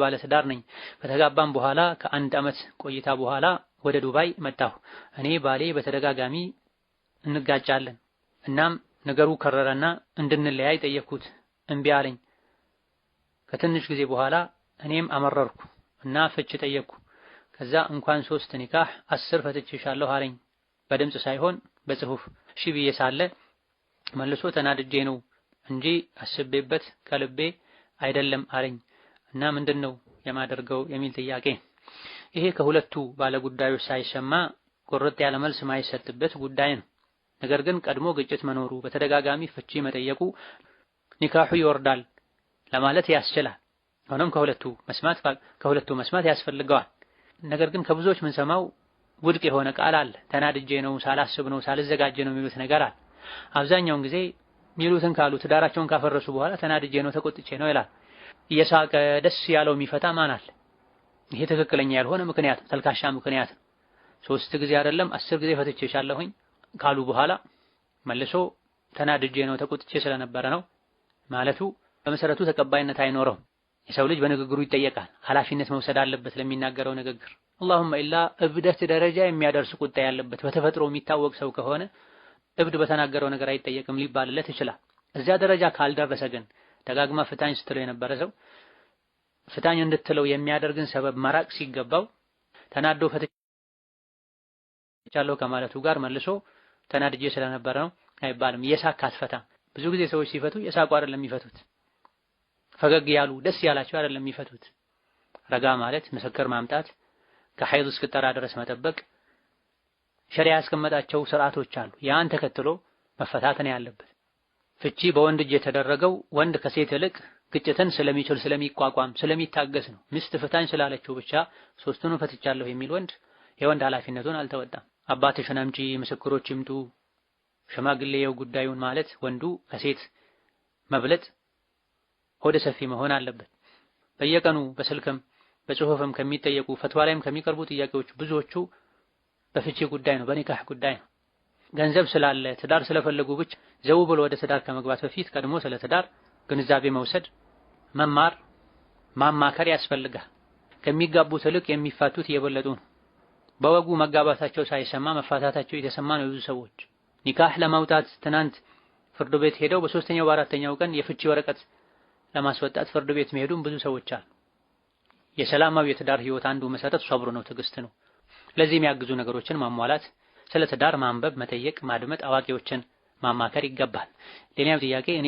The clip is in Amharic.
ባለ ትዳር ነኝ። ከተጋባም በኋላ ከአንድ ዓመት ቆይታ በኋላ ወደ ዱባይ መጣሁ። እኔ ባሌ በተደጋጋሚ እንጋጫለን። እናም ነገሩ ከረረና እንድንለያይ ጠየቅኩት፣ እምቢ አለኝ። ከትንሽ ጊዜ በኋላ እኔም አመረርኩ እና ፍች ጠየቅኩ። ከዛ እንኳን 3 ኒካህ 10 ፈትቼሻለሁ አለኝ። በድምጽ ሳይሆን በጽሁፍ። እሺ ብዬ ሳለ መልሶ ተናድጄ ነው እንጂ አስቤበት ከልቤ አይደለም አለኝ እና ምንድነው የማደርገው የሚል ጥያቄ። ይሄ ከሁለቱ ባለጉዳዮች ሳይሰማ ቁርጥ ያለ መልስ ማይሰጥበት ጉዳይ ነው። ነገር ግን ቀድሞ ግጭት መኖሩ በተደጋጋሚ ፍቺ መጠየቁ ኒካሑ ይወርዳል ለማለት ያስችላል። ሆኖም ከሁለቱ መስማት ያስፈልገዋል። ነገር ግን ከብዙዎች ምንሰማው ውድቅ የሆነ ቃል አለ። ተናድጄ ነው፣ ሳላስብ ነው፣ ሳልዘጋጅ ነው የሚሉት ነገር አለ። አብዛኛውን ጊዜ ሚሉትን ካሉ ትዳራቸውን ካፈረሱ በኋላ ተናድጄ ነው፣ ተቆጥቼ ነው ይላል። እየሳቀ ደስ ያለው የሚፈታ ማን አለ? ይሄ ትክክለኛ ያልሆነ ምክንያት፣ ተልካሻ ምክንያት ነው። 3 ጊዜ አይደለም 10 ጊዜ ፈትቼሻለሁኝ ካሉ በኋላ መልሶ ተናድጄ ነው ተቆጥቼ ስለነበረ ነው ማለቱ በመሰረቱ ተቀባይነት አይኖረውም። የሰው ልጅ በንግግሩ ይጠየቃል። ኃላፊነት መውሰድ አለበት ለሚናገረው ንግግር። አላሁመ ኢላ እብደት ደረጃ የሚያደርስ ቁጣ ያለበት በተፈጥሮ የሚታወቅ ሰው ከሆነ እብድ በተናገረው ነገር አይጠየቅም ሊባልለት ይችላል። እዚያ ደረጃ ካልደረሰ ግን ደጋግማ ፍታኝ ስትለው የነበረ ሰው ፍታኝ እንድትለው የሚያደርግን ሰበብ መራቅ ሲገባው ተናዶ ፈትቻለሁ ከማለቱ ጋር መልሶ ተናድጄ ስለነበረ ነው አይባልም። የሳቅ አትፈታም። ብዙ ጊዜ ሰዎች ሲፈቱ የሳቁ አይደለም የሚፈቱት፣ ፈገግ ያሉ ደስ ያላቸው አይደለም የሚፈቱት። ረጋ ማለት፣ ምስክር ማምጣት፣ ከሐይድ እስክጠራ ድረስ መጠበቅ፣ ሸሪዓ ያስቀመጣቸው ስርዓቶች አሉ። ያን ተከትሎ መፈታት ነው ያለበት። ፍቺ በወንድ እጅ የተደረገው ወንድ ከሴት ይልቅ ግጭትን ስለሚችል ስለሚቋቋም ስለሚታገስ ነው። ሚስት ፍታኝ ስላለችው ብቻ 3ቱን ፈትቻለሁ የሚል ወንድ የወንድ ኃላፊነቱን አልተወጣም። አባትሽን አምጪ፣ ምስክሮች ይምጡ፣ ሽማግሌው ጉዳዩን ማለት ወንዱ ከሴት መብለጥ ሆደ ሰፊ መሆን አለበት። በየቀኑ በስልክም በጽሁፍም ከሚጠየቁ ፈትዋ ላይም ከሚቀርቡ ጥያቄዎች ብዙዎቹ በፍቺ ጉዳይ ነው፣ በኒካህ ጉዳይ ነው። ገንዘብ ስላለ ትዳር ስለፈለጉ ብቻ ዘው ብሎ ወደ ትዳር ከመግባት በፊት ቀድሞ ስለ ትዳር ግንዛቤ መውሰድ፣ መማር፣ ማማከር ያስፈልጋል። ከሚጋቡት ይልቅ የሚፋቱት እየበለጡ ነው። በወጉ መጋባታቸው ሳይሰማ መፋታታቸው የተሰማ ነው። ብዙ ሰዎች ኒካህ ለማውጣት ትናንት ፍርድ ቤት ሄደው በ3ኛው በ4ኛው ቀን የፍቺ ወረቀት ለማስወጣት ፍርድ ቤት መሄዱም ብዙ ሰዎች አሉ። የሰላማዊ የትዳር ህይወት አንዱ መሰረት ሶብር ነው፣ ትዕግስት ነው። ለዚህ የሚያግዙ ነገሮችን ማሟላት፣ ስለ ትዳር ማንበብ፣ መጠየቅ፣ ማድመጥ፣ አዋቂዎችን ማማከር ይገባል። ሌላው ጥያቄ እኔ